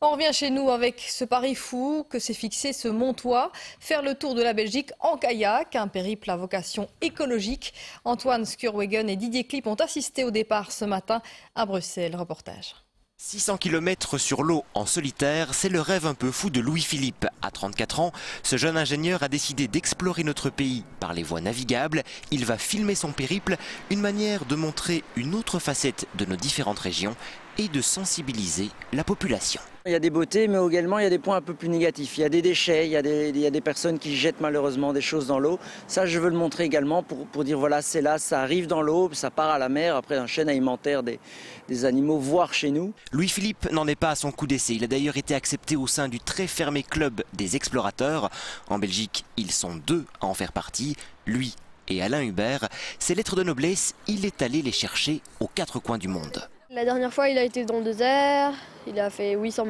On revient chez nous avec ce pari fou que s'est fixé ce Montois, faire le tour de la Belgique en kayak, un périple à vocation écologique. Antoine Skurwegen et Didier Klipp ont assisté au départ ce matin à Bruxelles. Reportage. 600 km sur l'eau en solitaire, c'est le rêve un peu fou de Louis-Philippe. À 34 ans, ce jeune ingénieur a décidé d'explorer notre pays par les voies navigables. Il va filmer son périple, une manière de montrer une autre facette de nos différentes régions et de sensibiliser la population. Il y a des beautés, mais également il y a des points un peu plus négatifs. Il y a des déchets, il y a des personnes qui jettent malheureusement des choses dans l'eau. Ça, je veux le montrer également pour dire voilà, c'est là, ça arrive dans l'eau, ça part à la mer, après un chaîne alimentaire des animaux, voire chez nous. Louis-Philippe n'en est pas à son coup d'essai. Il a d'ailleurs été accepté au sein du très fermé club des explorateurs. En Belgique, ils sont 2 à en faire partie, lui et Alain Hubert. Ces lettres de noblesse, il est allé les chercher aux 4 coins du monde. La dernière fois, il a été dans le désert, il a fait 800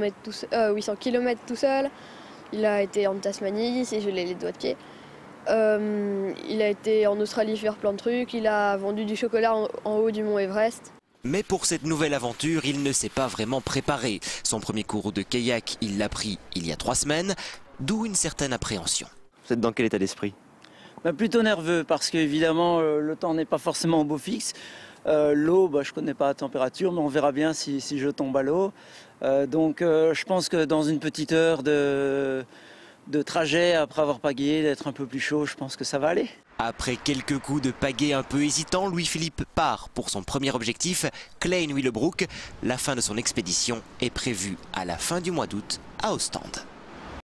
km tout seul, il a été en Tasmanie, il s'est gelé les doigts de pied, il a été en Australie faire plein de trucs, il a vendu du chocolat en haut du mont Everest. Mais pour cette nouvelle aventure, il ne s'est pas vraiment préparé. Son premier cours de kayak, il l'a pris il y a 3 semaines, d'où une certaine appréhension. Vous êtes dans quel état d'esprit ? Plutôt nerveux parce qu'évidemment le temps n'est pas forcément au beau fixe. L'eau, je ne connais pas la température, mais on verra bien si je tombe à l'eau. Donc je pense que dans une petite heure de trajet, après avoir pagayé, d'être un peu plus chaud, je pense que ça va aller. Après quelques coups de pagaie un peu hésitants, Louis-Philippe part pour son premier objectif, Klein Willebroek. La fin de son expédition est prévue à la fin du mois d'août à Ostende.